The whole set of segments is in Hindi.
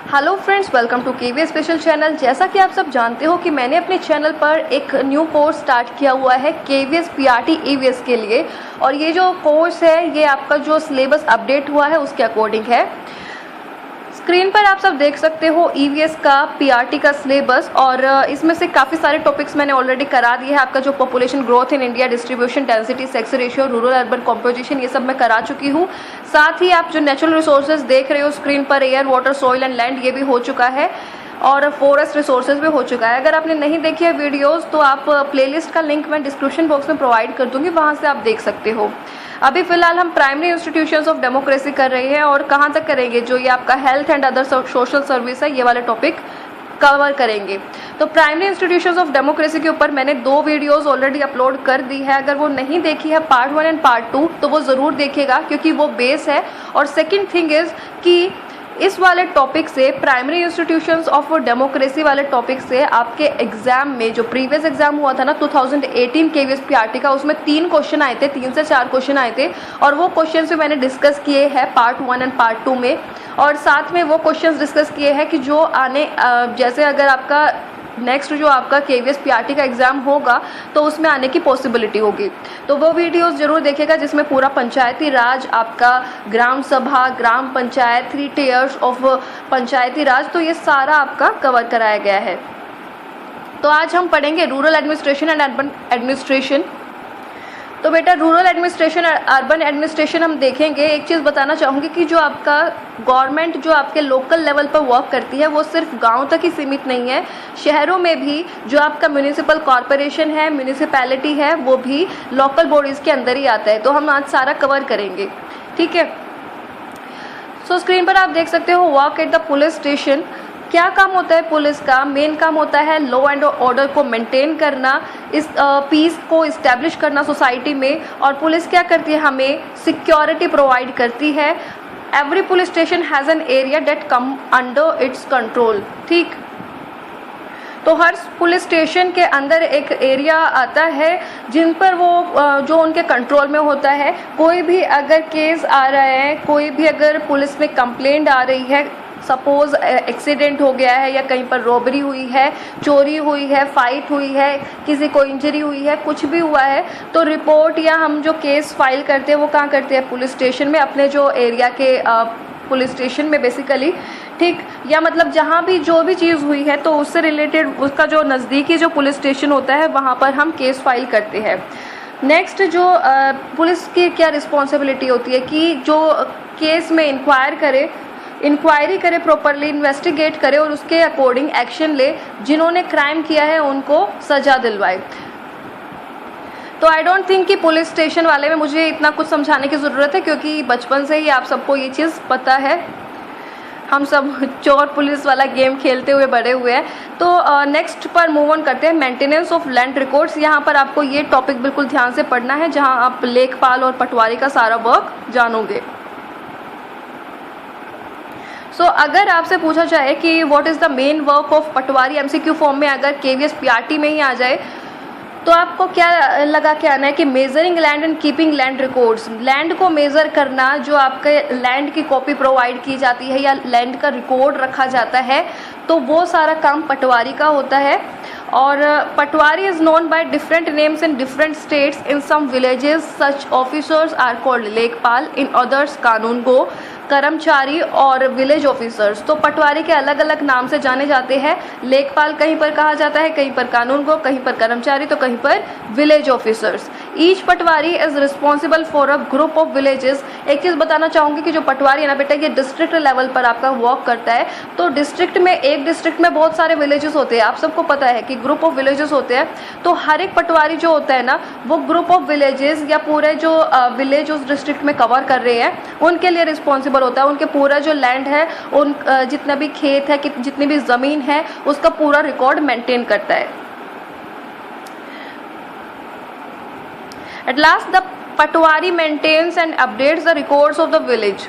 Hello friends, welcome to KVS special channel. जैसा कि आप सब जानते हो कि मैंने अपने चैनल पर एक न्यू कोर्स स्टार्ट किया हुआ है केवीएस पीआरटी ईवीएस के लिए, और ये जो कोर्स है ये आपका जो सिलेबस अपडेट हुआ है उसके अकॉर्डिंग है। स्क्रीन पर आप सब देख सकते हो ईवीएस का पीआरटी का सिलेबस, और इसमें से काफ़ी सारे टॉपिक्स मैंने ऑलरेडी करा दिए हैं। आपका जो population growth in India, distribution, density, sex ratio, rural urban composition, ये सब मैं करा चुकी हूँ। साथ ही आप जो नेचुरल रिसोर्सेज देख रहे हो स्क्रीन पर, air, water, soil and land, ये भी हो चुका है, और फॉरेस्ट रिसोर्सेज भी हो चुका है। अगर आपने नहीं देखी है वीडियोस तो आप प्लेलिस्ट का लिंक मैं डिस्क्रिप्शन बॉक्स में प्रोवाइड कर दूंगी, वहाँ से आप देख सकते हो। अभी फिलहाल हम प्राइमरी इंस्टीट्यूशंस ऑफ डेमोक्रेसी कर रहे हैं, और कहाँ तक करेंगे, जो ये आपका health and other social service है, ये वाले टॉपिक कवर करेंगे। तो प्राइमरी इंस्टीट्यूशंस ऑफ डेमोक्रेसी के ऊपर मैंने 2 वीडियोस ऑलरेडी अपलोड कर दी है। अगर वो नहीं देखी है पार्ट 1 एंड पार्ट 2 तो वो ज़रूर देखेगा, क्योंकि वो बेस है। और सेकेंड थिंग इज़ कि इस वाले टॉपिक से, प्राइमरी इंस्टीट्यूशंस ऑफ डेमोक्रेसी वाले टॉपिक से, आपके एग्जाम में जो प्रीवियस एग्जाम हुआ था ना 2018 केवीएस पीआरटी का, उसमें 3 क्वेश्चन आए थे, 3 से 4 क्वेश्चन आए थे, और वो क्वेश्चन भी मैंने डिस्कस किए हैं पार्ट 1 एंड पार्ट 2 में। और साथ में वो क्वेश्चन डिस्कस किए हैं कि जो आने जैसे अगर आपका नेक्स्ट जो आपका केवीएस पीआरटी का एग्ज़ाम होगा तो उसमें आने की पॉसिबिलिटी होगी, तो वो वीडियोस जरूर देखेगा, जिसमें पूरा पंचायती राज, आपका ग्राम सभा, ग्राम पंचायत, 3 टियर्स ऑफ पंचायती राज, तो ये सारा आपका कवर कराया गया है। तो आज हम पढ़ेंगे rural administration and urban administration. तो बेटा रूरल एडमिनिस्ट्रेशन, अर्बन एडमिनिस्ट्रेशन हम देखेंगे। एक चीज़ बताना चाहूँगी कि जो आपका गवर्नमेंट जो आपके लोकल लेवल पर वर्क करती है वो सिर्फ गांव तक ही सीमित नहीं है, शहरों में भी जो आपका म्यूनिसिपल कॉरपोरेशन है, म्यूनिसिपैलिटी है, वो भी लोकल बॉडीज़ के अंदर ही आता है। तो हम आज सारा कवर करेंगे, ठीक है। सो स्क्रीन पर आप देख सकते हो work at the police station. क्या काम होता है पुलिस का? मेन काम होता है लॉ एंड ऑर्डर को मेंटेन करना, इस पीस को इस्टेब्लिश करना सोसाइटी में। और पुलिस क्या करती है? हमें सिक्योरिटी प्रोवाइड करती है। Every police station has an area that come under its control, ठीक। तो हर पुलिस स्टेशन के अंदर एक एरिया आता है जिन पर वो जो उनके कंट्रोल में होता है। कोई भी अगर केस आ रहा है, कोई भी अगर पुलिस में कंप्लेंट आ रही है, सपोज एक्सीडेंट हो गया है या कहीं पर रॉबरी हुई है, चोरी हुई है, फाइट हुई है, किसी को इंजरी हुई है, कुछ भी हुआ है, तो रिपोर्ट या हम जो केस फाइल करते हैं वो कहाँ करते हैं? पुलिस स्टेशन में, अपने जो एरिया के पुलिस स्टेशन में बेसिकली, ठीक। या मतलब जहाँ भी जो भी चीज़ हुई है तो उससे रिलेटेड उसका जो नज़दीकी जो पुलिस स्टेशन होता है वहाँ पर हम केस फाइल करते हैं। नेक्स्ट जो पुलिस की क्या रिस्पॉन्सिबिलिटी होती है कि जो केस में इंक्वायरी करे, प्रॉपरली इन्वेस्टिगेट करे और उसके अकॉर्डिंग एक्शन ले, जिन्होंने क्राइम किया है उनको सज़ा दिलवाए। तो आई डोंट थिंक कि पुलिस स्टेशन वाले में मुझे इतना कुछ समझाने की ज़रूरत है, क्योंकि बचपन से ही आप सबको ये चीज़ पता है, हम सब चोर पुलिस वाला गेम खेलते हुए बड़े हुए हैं। तो नेक्स्ट पर मूव ऑन करते हैं, मेंटेनेंस ऑफ लैंड रिकॉर्ड्स। यहाँ पर आपको ये टॉपिक बिल्कुल ध्यान से पढ़ना है, जहाँ आप लेखपाल और पटवारी का सारा वर्क जानोगे। सो अगर आपसे पूछा जाए कि what is the main work of Patwari, MCQ form में अगर केवीएस पीआरटी में ही आ जाए, तो आपको क्या लगा के आना है कि measuring land and keeping land records. Land को मेज़र करना, जो आपके लैंड की कॉपी प्रोवाइड की जाती है या लैंड का रिकॉर्ड रखा जाता है, तो वो सारा काम पटवारी का होता है। और patwari is known by different names in different states. In some villages such officers are called lekhpal, in others कानून गो, कर्मचारी और विलेज ऑफिसर्स। तो पटवारी के अलग अलग नाम से जाने जाते हैं। लेखपाल कहीं पर कहा जाता है, कहीं पर कानून गो, कहीं पर कर्मचारी, तो कहीं पर village officers. Each Patwari is responsible for a group of villages. एक चीज़ बताना चाहूँगी कि जो पटवारी है ना बेटा, ये डिस्ट्रिक्ट लेवल पर आपका वर्क करता है। तो डिस्ट्रिक्ट में, एक डिस्ट्रिक्ट में बहुत सारे विलेजेस होते हैं, आप सबको पता है कि ग्रुप ऑफ विलेजेस होते हैं। तो हर एक पटवारी जो होता है ना, वो ग्रुप ऑफ विलेजेस या पूरे जो विलेज उस डिस्ट्रिक्ट में कवर कर रहे हैं उनके लिए रिस्पॉन्सिबल होता है। उनके पूरा जो लैंड है, उन जितना भी खेत है, जितनी भी ज़मीन है, उसका पूरा रिकॉर्ड मेंटेन करता है। At last the patwari maintains and updates the records of the village.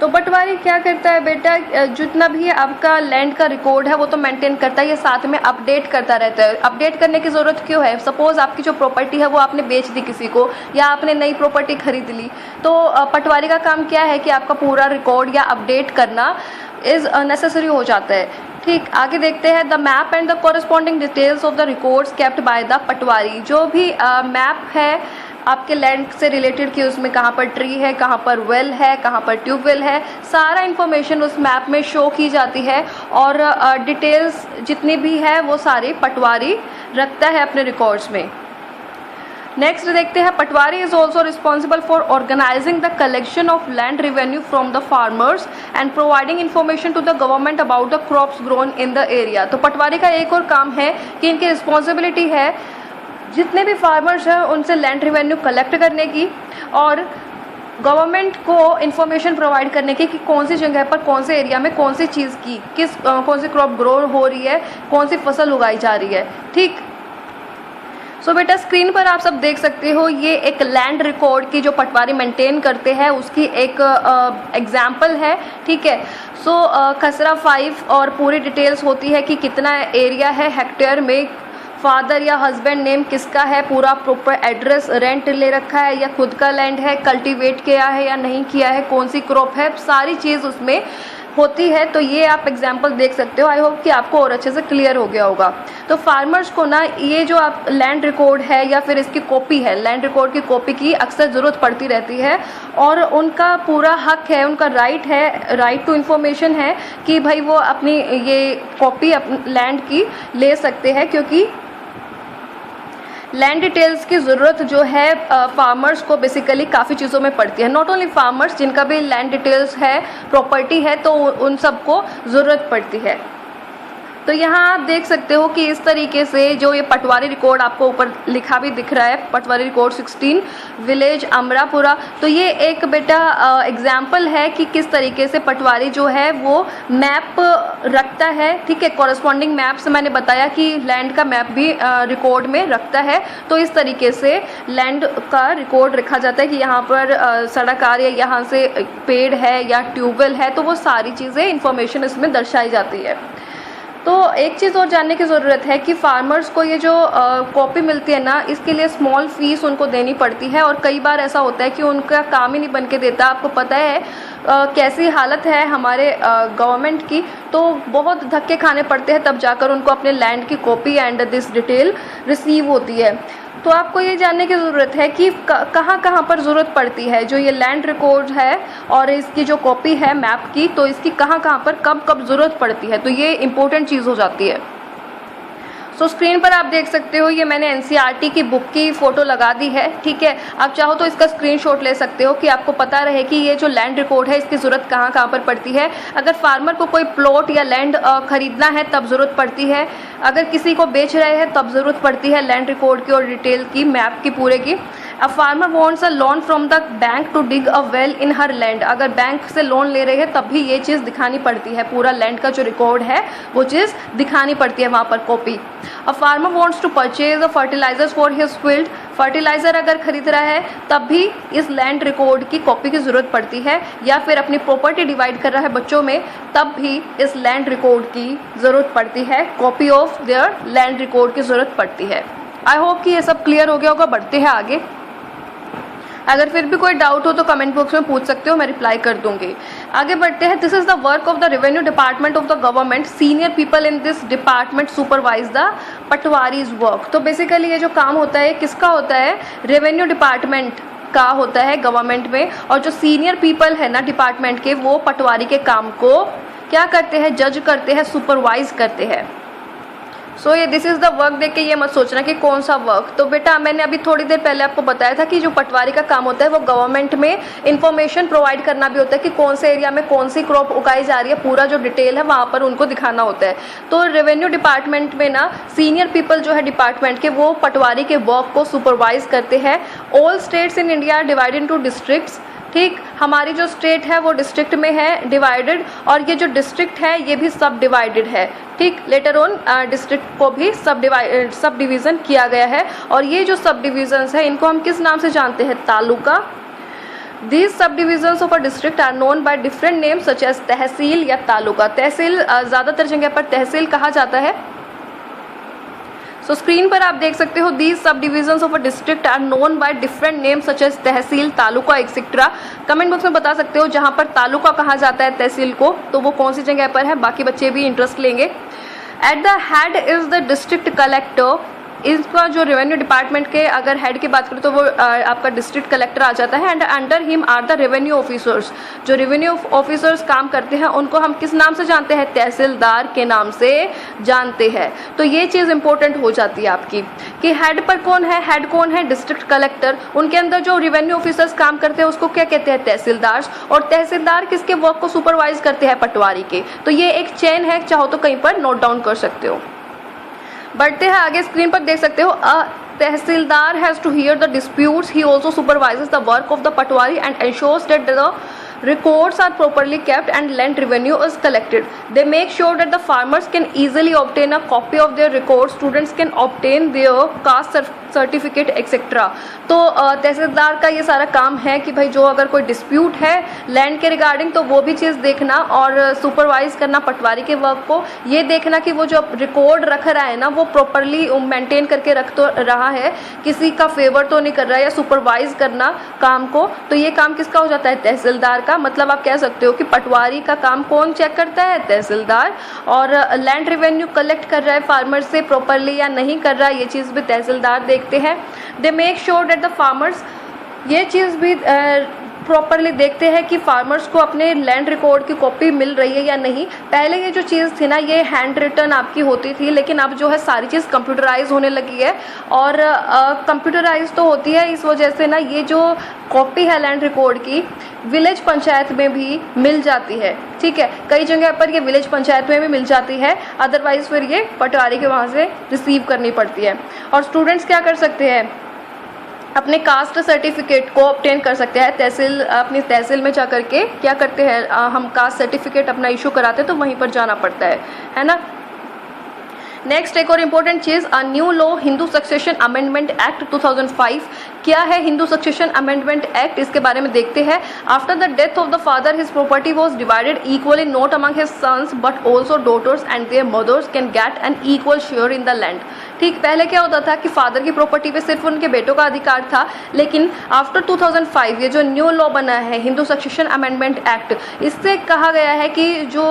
तो पटवारी क्या करता है बेटा, जितना भी आपका लैंड का रिकॉर्ड है वो तो मेंटेन करता है, ये साथ में अपडेट करता रहता है। अपडेट करने की ज़रूरत क्यों है? सपोज़ आपकी जो प्रॉपर्टी है वो आपने बेच दी किसी को, या आपने नई प्रॉपर्टी खरीद ली, तो पटवारी का काम क्या है कि आपका पूरा रिकॉर्ड या अपडेट करना इज़ नेसेसरी हो जाता है। ठीक, आगे देखते हैं the map and the corresponding details of the records kept by the patwari. जो भी मैप है आपके लैंड से रिलेटेड कि उसमें कहाँ पर ट्री है, कहाँ पर वेल है, कहाँ पर ट्यूबवेल है, सारा इन्फॉर्मेशन उस मैप में शो की जाती है और डिटेल्स जितनी भी है वो सारी पटवारी रखता है अपने रिकॉर्ड्स में। नेक्स्ट देखते हैं patwari is also responsible for organizing the collection of land revenue from the farmers and providing information to the government about the crops grown in the area. तो पटवारी का एक और काम है कि इनकी रिस्पॉन्सिबिलिटी है जितने भी फार्मर्स हैं उनसे लैंड रेवेन्यू कलेक्ट करने की और गवर्नमेंट को इन्फॉर्मेशन प्रोवाइड करने की कि कौन सी जगह पर कौन से एरिया में कौन सी चीज़ की कौन सी क्रॉप ग्रो हो रही है, कौन सी फसल उगाई जा रही है। ठीक, सो बेटा स्क्रीन पर आप सब देख सकते हो ये एक लैंड रिकॉर्ड की जो पटवारी मेंटेन करते हैं उसकी एक एग्जाम्पल है। ठीक है, सो खसरा 5 और पूरी डिटेल्स होती है कि कितना एरिया है हेक्टेयर में, फादर या हस्बैंड नेम किसका है, पूरा प्रॉपर एड्रेस, रेंट ले रखा है या खुद का लैंड है, कल्टीवेट किया है या नहीं किया है, कौन सी क्रॉप है, सारी चीज़ उसमें होती है। तो ये आप एग्जांपल देख सकते हो। आई होप कि आपको और अच्छे से क्लियर हो गया होगा। तो फार्मर्स को ना ये जो आप लैंड रिकॉर्ड है या फिर इसकी कॉपी है, लैंड रिकॉर्ड की कॉपी की अक्सर ज़रूरत पड़ती रहती है और उनका पूरा हक है, उनका राइट है, राइट टू इन्फॉर्मेशन है कि भाई वो अपनी ये कॉपी लैंड की ले सकते हैं, क्योंकि लैंड डिटेल्स की ज़रूरत जो है फार्मर्स को बेसिकली काफ़ी चीज़ों में पड़ती है। नॉट ओनली फार्मर्स, जिनका भी लैंड डिटेल्स है, प्रॉपर्टी है, तो उन सबको ज़रूरत पड़ती है। तो यहाँ आप देख सकते हो कि इस तरीके से जो ये पटवारी रिकॉर्ड आपको ऊपर लिखा भी दिख रहा है, पटवारी रिकॉर्ड 16 विलेज अमरापुरा। तो ये एक बेटा एग्जाम्पल है कि किस तरीके से पटवारी जो है वो मैप रखता है। ठीक है, कॉरस्पॉन्डिंग मैप से मैंने बताया कि लैंड का मैप भी रिकॉर्ड में रखता है। तो इस तरीके से लैंड का रिकॉर्ड रखा जाता है कि यहाँ पर सड़क आ रही है, यहाँ से पेड़ है या ट्यूबवेल है, तो वो सारी चीज़ें इंफॉर्मेशन इसमें दर्शाई जाती है। तो एक चीज़ और जानने की ज़रूरत है कि फार्मर्स को ये जो कॉपी मिलती है ना, इसके लिए स्मॉल फीस उनको देनी पड़ती है और कई बार ऐसा होता है कि उनका काम ही नहीं बन के देता। आपको पता है कैसी हालत है हमारे गवर्नमेंट की, तो बहुत धक्के खाने पड़ते हैं तब जाकर उनको अपने लैंड की copy and this detail receive होती है। तो आपको ये जानने की ज़रूरत है कि कहाँ कहाँ पर ज़रूरत पड़ती है जो ये लैंड रिकॉर्ड है और इसकी जो कॉपी है मैप की, तो इसकी कहाँ कहाँ पर कब कब ज़रूरत पड़ती है। तो ये इम्पोर्टेंट चीज़ हो जाती है। सो स्क्रीन पर आप देख सकते हो ये मैंने एनसीईआरटी की बुक की फ़ोटो लगा दी है। ठीक है, आप चाहो तो इसका स्क्रीनशॉट ले सकते हो कि आपको पता रहे कि ये जो लैंड रिकॉर्ड है इसकी ज़रूरत कहाँ कहाँ पर पड़ती है। अगर फार्मर को कोई प्लॉट या लैंड खरीदना है तब ज़रूरत पड़ती है, अगर किसी को बेच रहे हैं तब ज़रूरत पड़ती है लैंड रिकॉर्ड की और डिटेल की, मैप की पूरे की। A farmer wants a loan from the bank to dig a well in her land. अगर बैंक से लोन ले रहे हैं तब भी ये चीज़ दिखानी पड़ती है, पूरा लैंड का जो रिकॉर्ड है वो चीज़ दिखानी पड़ती है वहाँ पर copy. A farmer wants to purchase a fertilizers for his field. Fertilizer अगर खरीद रहा है तब भी इस लैंड रिकॉर्ड की कॉपी की ज़रूरत पड़ती है, या फिर अपनी प्रॉपर्टी डिवाइड कर रहा है बच्चों में तब भी इस लैंड रिकॉर्ड की ज़रूरत पड़ती है, copy of their land record की ज़रूरत पड़ती है। आई होप कि ये सब क्लियर हो गया होगा। बढ़ते हैं आगे। अगर फिर भी कोई डाउट हो तो कमेंट बॉक्स में पूछ सकते हो, मैं रिप्लाई कर दूंगी। आगे बढ़ते हैं। This is the work of the revenue department of the government. Senior people in this department supervise the patwaris work. तो बेसिकली ये जो काम होता है किसका होता है, रेवेन्यू डिपार्टमेंट का होता है गवर्नमेंट में, और जो सीनियर पीपल है ना डिपार्टमेंट के, वो पटवारी के काम को क्या करते हैं, जज करते हैं, सुपरवाइज करते हैं। सो ये दिस इज़ द वर्क देख के ये मत सोचना कि कौन सा वर्क। तो बेटा मैंने अभी थोड़ी देर पहले आपको बताया था कि जो पटवारी का काम होता है वो गवर्नमेंट में इंफॉर्मेशन प्रोवाइड करना भी होता है कि कौन से एरिया में कौन सी क्रॉप उगाई जा रही है, पूरा जो डिटेल है वहाँ पर उनको दिखाना होता है। तो रेवेन्यू डिपार्टमेंट में ना सीनियर पीपल जो है डिपार्टमेंट के, वो पटवारी के वर्क को सुपरवाइज करते हैं। All states in India are divided into districts. ठीक, हमारी जो स्टेट है वो डिस्ट्रिक्ट में है डिवाइडेड, और ये जो डिस्ट्रिक्ट है ये भी सब डिवाइडेड है। ठीक, लेटर ऑन डिस्ट्रिक्ट को भी सब डिवीज़न किया गया है, और ये जो सब डिवीजन्स है इनको हम किस नाम से जानते हैं, taluka. These subdivisions of a district are known by different names such as तहसील या तालुका। तहसील ज़्यादातर जगह पर तहसील कहा जाता है। सो स्क्रीन पर आप देख सकते हो these subdivisions of a district are known by different names such as tehsil, taluka etcetera. Comment box में बता सकते हो जहाँ पर तालुका कहा जाता है तहसील को, तो वो कौन सी जगह पर है, बाकी बच्चे भी इंटरेस्ट लेंगे। At the head is the district collector. इसका जो रेवेन्यू डिपार्टमेंट के अगर हेड की बात करें तो वो आपका डिस्ट्रिक्ट कलेक्टर आ जाता है। And under him are the revenue officers. जो रेवेन्यू ऑफिसर्स काम करते हैं उनको हम किस नाम से जानते हैं, तहसीलदार के नाम से जानते हैं। तो ये चीज़ इंपॉर्टेंट हो जाती है आपकी कि हेड पर कौन है, हेड कौन है, डिस्ट्रिक्ट कलेक्टर। उनके अंदर जो रेवेन्यू ऑफिसर्स काम करते हैं उसको क्या कहते हैं, तहसीलदार। और तहसीलदार किसके वर्क को सुपरवाइज करते हैं, पटवारी के। तो ये एक चेन है, चाहो तो कहीं पर नोट डाउन कर सकते हो। बढ़ते हैं आगे, स्क्रीन पर देख सकते हो tehsildar has to hear the disputes, he also supervises the work of the patwari and ensures that the records are properly kept and land revenue is collected. They make sure that the farmers can easily obtain a copy of their records, students can obtain their caste certificate etcetera. तो तहसीलदार का ये सारा काम है कि भाई जो अगर कोई डिस्प्यूट है लैंड के रिगार्डिंग तो वो भी चीज़ देखना और सुपरवाइज करना पटवारी के वर्क को, ये देखना कि वो जो रिकॉर्ड रख रहा है ना वो प्रॉपरली मेंटेन करके रख तो रहा है, किसी का फेवर तो नहीं कर रहा है, या सुपरवाइज करना काम को। तो ये काम किसका हो जाता है, तहसीलदार का। मतलब आप कह सकते हो कि पटवारी का काम कौन चेक करता है, तहसीलदार। और लैंड रेवेन्यू कलेक्ट कर रहा है फार्मर से प्रॉपरली या नहीं कर रहा है, ये चीज़ भी तहसीलदार देखते हैं। They make sure that the farmers, ये चीज़ भी प्रॉपरली देखते हैं कि फार्मर्स को अपने लैंड रिकॉर्ड की कॉपी मिल रही है या नहीं। पहले ये जो चीज़ थी ना ये हैंड रिटन आपकी होती थी, लेकिन अब जो है सारी चीज़ कंप्यूटराइज होने लगी है। और कंप्यूटराइज तो होती है इस वजह से ना ये जो कॉपी है लैंड रिकॉर्ड की विलेज पंचायत में भी मिल जाती है। ठीक है, कई जगह पर ये विलेज पंचायत में भी मिल जाती है, अदरवाइज फिर ये पटवारी के वहाँ से रिसीव करनी पड़ती है। और स्टूडेंट्स क्या कर सकते हैं, अपने कास्ट सर्टिफिकेट को ऑब्टेन कर सकते हैं। तहसील, अपनी तहसील में जा करके क्या करते हैं हम कास्ट सर्टिफिकेट अपना इशू कराते हैं, तो वहीं पर जाना पड़ता है ना। नेक्स्ट एक और important cheese, a new law Hindu succession amendment act 2005। क्या है हिंदू सक्सेशन अमेंडमेंट एक्ट, इसके बारे में देखते हैं। After the death of the father his property was divided equally not among his sons but also daughters and their mothers can get an equal share in the land. ठीक, पहले क्या होता था कि फादर की प्रॉपर्टी पे सिर्फ उनके बेटों का अधिकार था, लेकिन आफ्टर 2005 ये जो न्यू लॉ बना है हिंदू सक्सेशन अमेंडमेंट एक्ट, इससे कहा गया है कि जो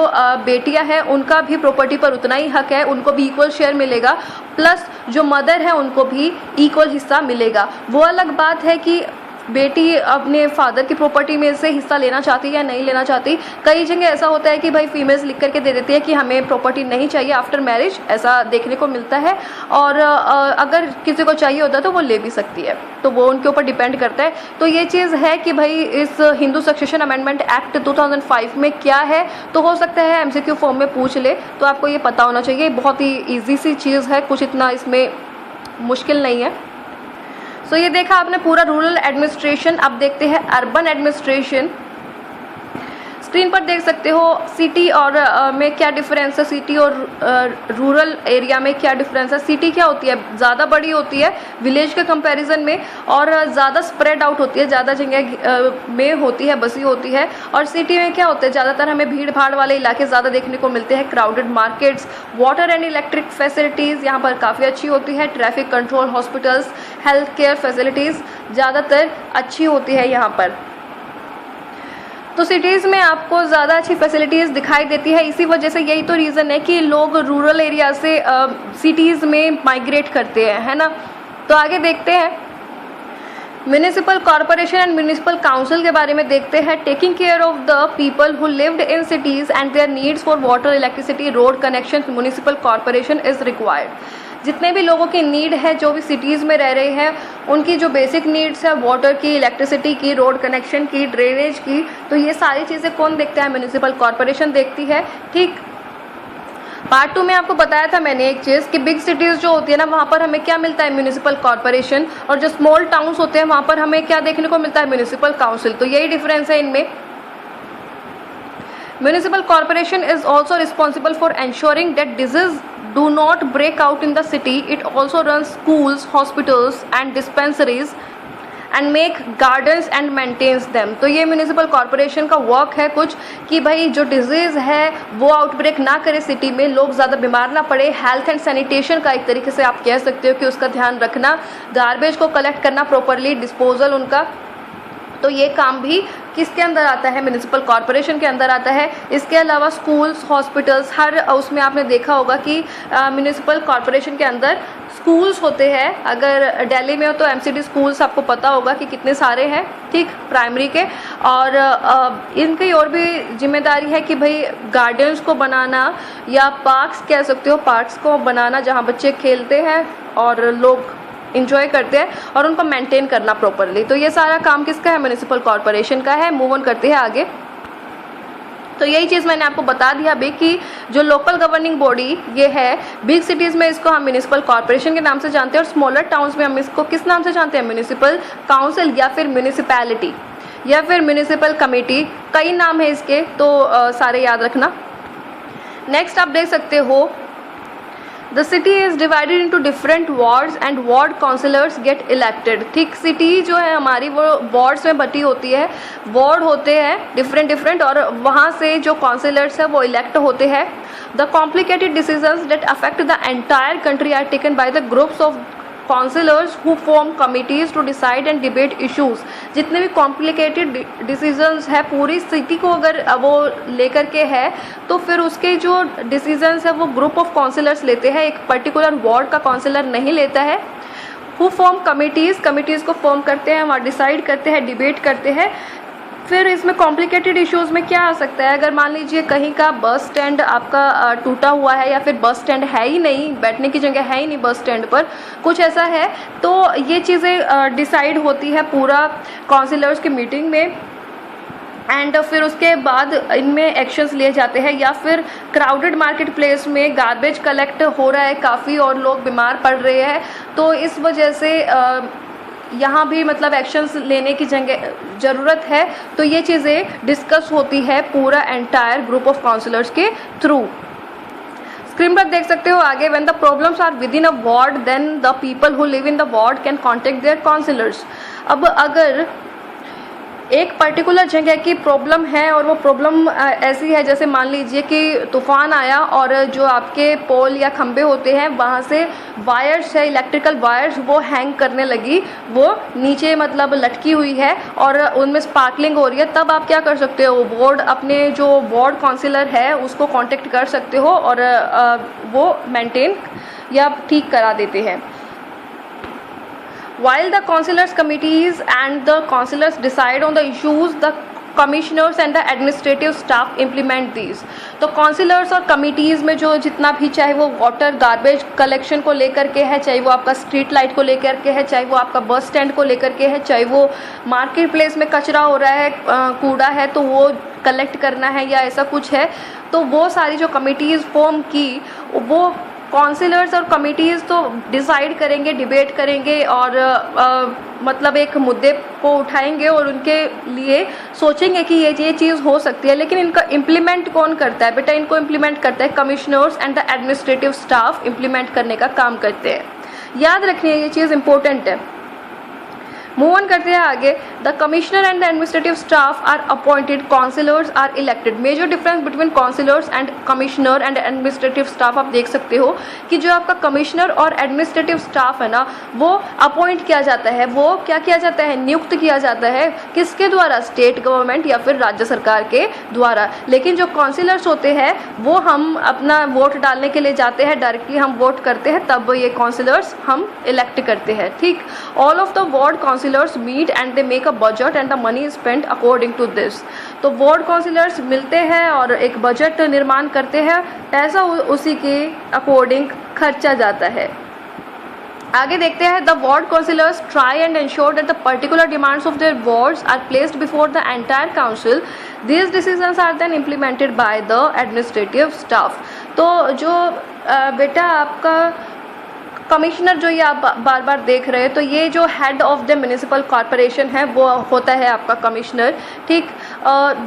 बेटियां हैं उनका भी प्रॉपर्टी पर उतना ही हक है, उनको भी इक्वल शेयर मिलेगा, प्लस जो मदर है उनको भी इक्वल हिस्सा मिलेगा। वो अलग बात है कि बेटी अपने फादर की प्रॉपर्टी में से हिस्सा लेना चाहती है या नहीं लेना चाहती। कई जगह ऐसा होता है कि भाई फीमेल्स लिख करके दे देती है कि हमें प्रॉपर्टी नहीं चाहिए आफ्टर मैरिज, ऐसा देखने को मिलता है। और अगर किसी को चाहिए होता है तो वो ले भी सकती है, तो वो उनके ऊपर डिपेंड करता है। तो ये चीज़ है कि भाई इस हिंदू सक्सेशन अमेंडमेंट एक्ट 2005 में क्या है, तो हो सकता है MCQ फॉर्म में पूछ ले, तो आपको ये पता होना चाहिए। बहुत ही ईजी सी चीज़ है, कुछ इतना इसमें मुश्किल नहीं है। सो ये देखा आपने पूरा रूरल एडमिनिस्ट्रेशन। अब देखते हैं अर्बन एडमिनिस्ट्रेशन। स्क्रीन पर देख सकते हो सिटी और में क्या डिफरेंस है, सिटी और रूरल एरिया में क्या डिफरेंस है। सिटी क्या होती है, ज़्यादा बड़ी होती है विलेज के कंपैरिजन में, और ज़्यादा स्प्रेड आउट होती है, ज़्यादा जगह में होती है, बसी होती है। और सिटी में क्या होता है, ज़्यादातर हमें भीड़ भाड़ वाले इलाके ज़्यादा देखने को मिलते हैं, crowded markets, water and electric facilities यहाँ पर काफ़ी अच्छी होती है, traffic control, hospitals, health care facilities ज़्यादातर अच्छी होती है यहाँ पर। तो सिटीज़ में आपको ज़्यादा अच्छी फैसिलिटीज़ दिखाई देती है, इसी वजह से यही तो रीज़न है कि लोग रूरल एरिया से सिटीज़ में माइग्रेट करते हैं, है ना। तो आगे देखते हैं municipal corporation and municipal council के बारे में देखते हैं। Taking care of the people who lived in cities and there needs for water, electricity, road connection, municipal corporation is required. जितने भी लोगों की नीड है, जो भी सिटीज़ में रह रहे हैं, उनकी जो बेसिक नीड्स है वाटर की, इलेक्ट्रिसिटी की, रोड कनेक्शन की, ड्रेनेज की, तो ये सारी चीज़ें कौन देखता है, म्यूनिसिपल कॉरपोरेशन देखती है। ठीक, पार्ट 2 में आपको बताया था मैंने एक चीज़ कि बिग सिटीज़ जो होती है ना वहाँ पर हमें क्या मिलता है, म्यूनिसिपल कॉरपोरेशन, और जो स्मॉल टाउन्स होते हैं वहाँ पर हमें क्या देखने को मिलता है, म्यूनिसिपल काउंसिल। तो यही डिफरेंस है इनमें। Municipal corporation is also responsible for ensuring that disease do not break out in the city. It also runs schools, hospitals and dispensaries and make gardens and maintains them. तो ये म्यूनिसिपल कॉरपोरेशन का वर्क है कुछ कि भाई जो डिजीज़ है वो आउटब्रेक ना करे, सिटी में लोग ज़्यादा बीमार ना पड़े। हेल्थ एंड सैनिटेशन का एक तरीके से आप कह सकते हो कि उसका ध्यान रखना, गार्बेज को कलेक्ट करना प्रॉपरली, डिस्पोजल उनका। तो ये काम भी किसके अंदर आता है? म्यूनिसिपल कॉरपोरेशन के अंदर आता है। इसके अलावा स्कूल्स, हॉस्पिटल्स, हर उसमें आपने देखा होगा कि म्यूनिसिपल कॉरपोरेशन के अंदर स्कूल्स होते हैं। अगर दिल्ली में हो तो एमसीडी स्कूल्स आपको पता होगा कि कितने सारे हैं, ठीक, प्राइमरी के। और इनकी और भी जिम्मेदारी है कि भाई गार्डन्स को बनाना या पार्क्स कह सकते हो, पार्क्स को बनाना जहाँ बच्चे खेलते हैं और लोग इंजॉय करते हैं, और उनको मेंटेन करना प्रॉपरली। तो ये सारा काम किसका है? म्यूनिसिपल कॉरपोरेशन का है। मूव ऑन करते हैं आगे। तो यही चीज़ मैंने आपको बता दिया अभी कि जो लोकल गवर्निंग बॉडी ये है, बिग सिटीज़ में इसको हम म्यूनिसिपल कॉरपोरेशन के नाम से जानते हैं, और स्मॉलर टाउन्स में हम इसको किस नाम से जानते हैं? म्यूनिसिपल काउंसिल या फिर म्यूनिसिपैलिटी या फिर म्यूनिसिपल कमेटी। कई नाम है इसके, तो सारे याद रखना। नेक्स्ट आप देख सकते हो, The city is divided into different wards and ward councillors get elected। ठीक, सिटी जो है हमारी वो वार्ड्स में बटी होती है, वार्ड होते हैं डिफरेंट, और वहाँ से जो काउंसिलर्स है वो इलेक्ट होते हैं। The complicated decisions that affect the entire country are taken by the groups of councillors who form committees to decide and debate issues. जितने भी कॉम्प्लिकेटेड डिसीजंस है पूरी सिटी को अगर वो लेकर के है, तो फिर उसके जो डिसीजंस है वो ग्रुप ऑफ काउंसिलर्स लेते हैं, एक पर्टिकुलर वार्ड का काउंसिलर नहीं लेता है। हु फॉर्म कमिटीज़ को फॉर्म करते हैं, वहाँ डिसाइड करते हैं, डिबेट करते हैं। फिर इसमें कॉम्प्लिकेटेड इश्यूज़ में क्या आ सकता है? अगर मान लीजिए कहीं का बस स्टैंड आपका टूटा हुआ है, या फिर बस स्टैंड है ही नहीं, बैठने की जगह है ही नहीं बस स्टैंड पर, कुछ ऐसा है, तो ये चीज़ें डिसाइड होती है पूरा काउंसिलर्स की मीटिंग में। एंड फिर उसके बाद इनमें एक्शंस लिए जाते हैं। या फिर क्राउडेड मार्केट प्लेस में गार्बेज कलेक्ट हो रहा है काफ़ी और लोग बीमार पड़ रहे हैं, तो इस वजह से यहाँ भी मतलब एक्शंस लेने की ज़रूरत है। तो ये चीज़ें डिस्कस होती है पूरा एंटायर ग्रुप ऑफ काउंसिलर्स के थ्रू। स्क्रीन पर देख सकते हो आगे, when the problems are within a ward then the people who live in the ward can contact their councillors. अब अगर एक पर्टिकुलर जगह की प्रॉब्लम है और वो प्रॉब्लम ऐसी है, जैसे मान लीजिए कि तूफान आया और जो आपके पोल या खंबे होते हैं वहाँ से वायर्स है, इलेक्ट्रिकल वायर्स वो हैंग करने लगी, वो नीचे मतलब लटकी हुई है और उनमें स्पार्कलिंग हो रही है, तब आप क्या कर सकते हो? वार्ड अपने जो वार्ड काउंसिलर है उसको कांटेक्ट कर सकते हो और वो मेंटेन या ठीक करा देते हैं। While the councillors committees and the councillors decide on the issues, the commissioners and the administrative staff implement these। तो काउंसिलर्स और कमिटीज़ में जो जितना भी, चाहे वो वाटर गार्बेज कलेक्शन को लेकर के है, चाहे वो आपका स्ट्रीट लाइट को लेकर के है, चाहे वो आपका बस स्टैंड को लेकर के है, चाहे वो मार्केट प्लेस में कचरा हो रहा है, कूड़ा है तो वो कलेक्ट करना है या ऐसा कुछ है, तो वो सारी जो कमिटीज़ फॉर्म की वो काउंसिलर्स और कमिटीज़ तो डिसाइड करेंगे, डिबेट करेंगे और मतलब एक मुद्दे को उठाएंगे और उनके लिए सोचेंगे कि ये चीज़ हो सकती है। लेकिन इनका इम्प्लीमेंट कौन करता है? बेटा इनको इम्प्लीमेंट करता है commissioners and the administrative staff implement करने का काम करते हैं। याद रखिए ये चीज़ इंपॉर्टेंट है। मूव ऑन करते हैं आगे। The commissioner and the administrative staff are appointed, councillors are elected. Major difference between councillors and commissioner and administrative staff आप देख सकते हो कि जो आपका कमिश्नर और एडमिनिस्ट्रेटिव स्टाफ है ना, वो अपॉइंट किया जाता है, वो क्या किया जाता है? नियुक्त किया जाता है। किसके द्वारा? स्टेट गवर्नमेंट या फिर राज्य सरकार के द्वारा। लेकिन जो काउंसिलर्स होते हैं वो हम अपना वोट डालने के लिए जाते हैं, डायरेक्टली हम वोट करते हैं, तब ये काउंसिलर्स हम इलेक्ट करते हैं। ठीक, all of the ward councillors meet and they make a budget and the money is spent according to this। तो वार्ड काउंसिलर्स मिलते हैं और एक बजट निर्माण करते हैं, पैसा उसी के अकॉर्डिंग खर्चा जाता है। आगे देखते हैं। The ward councillors try and ensure that the particular demands of their wards are placed before the entire council. These decisions are then implemented by the administrative staff. तो जो बेटा आपका कमिश्नर जो ये आप बार बार देख रहे हैं, तो ये जो head of the municipal corporation है वो होता है आपका कमिश्नर। ठीक,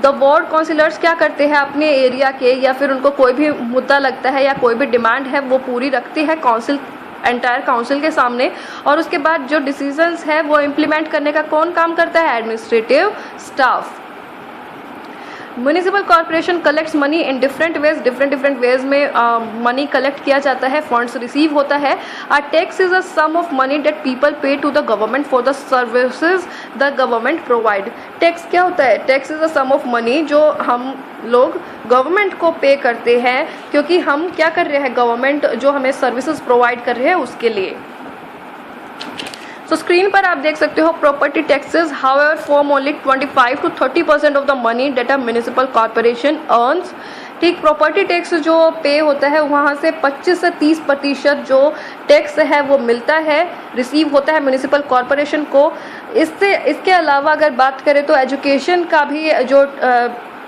द वार्ड काउंसिलर्स क्या करते हैं? अपने एरिया के या फिर उनको कोई भी मुद्दा लगता है या कोई भी डिमांड है वो पूरी रखते हैं काउंसिल एंटायर काउंसिल के सामने। और उसके बाद जो डिसीजंस है वो इम्प्लीमेंट करने का कौन काम करता है? Administrative staff. Municipal corporation collects money in different ways में मनी कलेक्ट किया जाता है, फंड्स रिसीव होता है। A tax is a sum of money that people pay to the government for the services the government provide. Tax क्या होता है? Tax is a sum of money जो हम लोग गवर्नमेंट को पे करते हैं, क्योंकि हम क्या कर रहे हैं, गवर्नमेंट जो हमें सर्विसेज प्रोवाइड कर रहे हैं उसके लिए। तो स्क्रीन पर आप देख सकते हो property taxes however form only 25 to 30% of the money that a municipal corporation earns. ठीक, प्रॉपर्टी टैक्स जो पे होता है वहाँ से 25 से 30% जो टैक्स है वो मिलता है, रिसीव होता है म्यूनिसिपल कॉर्पोरेशन को। इसके अलावा अगर बात करें तो एजुकेशन का भी जो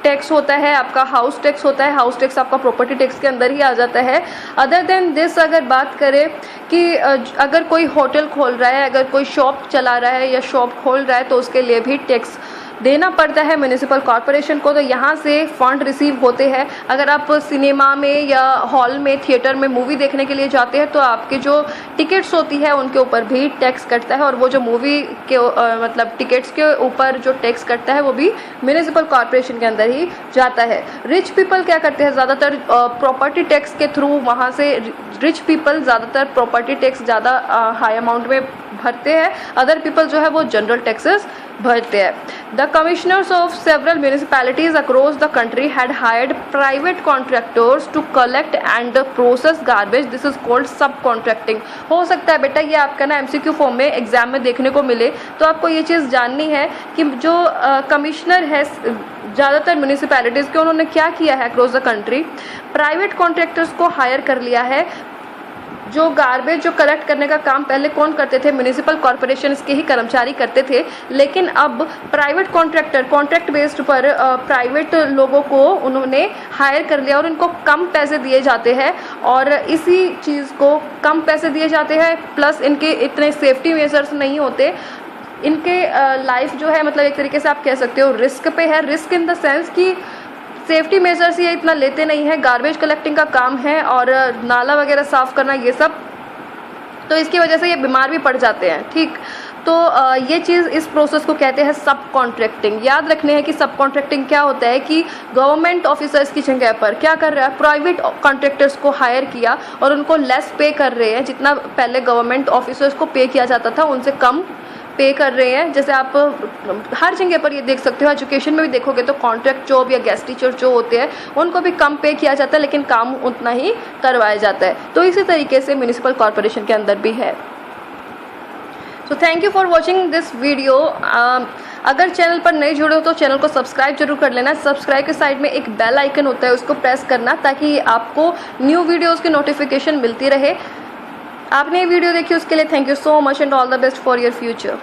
टैक्स होता है आपका हाउस टैक्स होता है, हाउस टैक्स आपका प्रॉपर्टी टैक्स के अंदर ही आ जाता है। अदर देन दिस अगर बात करें कि अगर कोई होटल खोल रहा है, अगर कोई शॉप चला रहा है या शॉप खोल रहा है तो उसके लिए भी टैक्स देना पड़ता है म्यूनिसिपल कॉर्पोरेशन को, तो यहाँ से फंड रिसीव होते हैं। अगर आप सिनेमा में या हॉल में, थिएटर में मूवी देखने के लिए जाते हैं तो आपके जो टिकट्स होती है उनके ऊपर भी टैक्स कटता है, और वो जो मूवी के मतलब टिकट्स के ऊपर जो टैक्स कटता है वो भी म्यूनिसिपल कॉर्पोरेशन के अंदर ही जाता है। रिच पीपल क्या करते हैं, ज़्यादातर प्रॉपर्टी टैक्स के थ्रू वहाँ से रिच पीपल ज़्यादातर प्रॉपर्टी टैक्स ज़्यादा हाई अमाउंट में भरते हैं। अदर पीपल जो है वो जनरल टैक्सेस भरते हैं। The commissioners of several municipalities across the country had hired private contractors to collect and process garbage. This is called subcontracting. हो सकता है बेटा ये आपका ना MCQ फॉर्म में एग्जाम में देखने को मिले, तो आपको ये चीज़ जाननी है कि जो कमिश्नर है ज़्यादातर म्यूनिसिपैलिटीज़ के, उन्होंने क्या किया है across the country, private contractors को हायर कर लिया है। जो गार्बेज जो कलेक्ट करने का काम पहले कौन करते थे? म्यूनिसिपल कॉर्पोरेशन के ही कर्मचारी करते थे, लेकिन अब प्राइवेट कॉन्ट्रैक्टर, कॉन्ट्रैक्ट बेस्ड पर प्राइवेट लोगों को उन्होंने हायर कर लिया और इनको कम पैसे दिए जाते हैं। और इसी चीज़ को कम पैसे दिए जाते हैं प्लस इनके इतने सेफ्टी मेजर्स नहीं होते, इनके लाइफ जो है मतलब एक तरीके से आप कह सकते हो रिस्क पे है। रिस्क इन द सेंस कि सेफ्टी मेजर्स ये इतना लेते नहीं है, गार्बेज कलेक्टिंग का काम है और नाला वगैरह साफ़ करना ये सब, तो इसकी वजह से ये बीमार भी पड़ जाते हैं। ठीक, तो ये चीज़ इस प्रोसेस को कहते हैं सब कॉन्ट्रैक्टिंग। याद रखने हैं कि सब कॉन्ट्रैक्टिंग क्या होता है कि गवर्नमेंट ऑफिसर्स की जगह पर क्या कर रहा है, प्राइवेट कॉन्ट्रैक्टर्स को हायर किया और उनको लेस पे कर रहे हैं। जितना पहले गवर्नमेंट ऑफिसर्स को पे किया जाता था उनसे कम पे कर रहे हैं। जैसे आप हर जगह पर ये देख सकते हो, एजुकेशन में भी देखोगे तो कॉन्ट्रैक्ट जॉब या गेस्ट टीचर जो होते हैं उनको भी कम पे किया जाता है, लेकिन काम उतना ही करवाया जाता है। तो इसी तरीके से म्यूनिसिपल कॉर्पोरेशन के अंदर भी है। So thank you for watching this video. अगर चैनल पर नए जुड़े हो तो चैनल को सब्सक्राइब जरूर कर लेना। सब्सक्राइब के साइड में एक बेल आइकन होता है, उसको प्रेस करना ताकि आपको न्यू वीडियोज़ की नोटिफिकेशन मिलती रहे। आपने ये वीडियो देखी उसके लिए thank you so much and all the best for your future.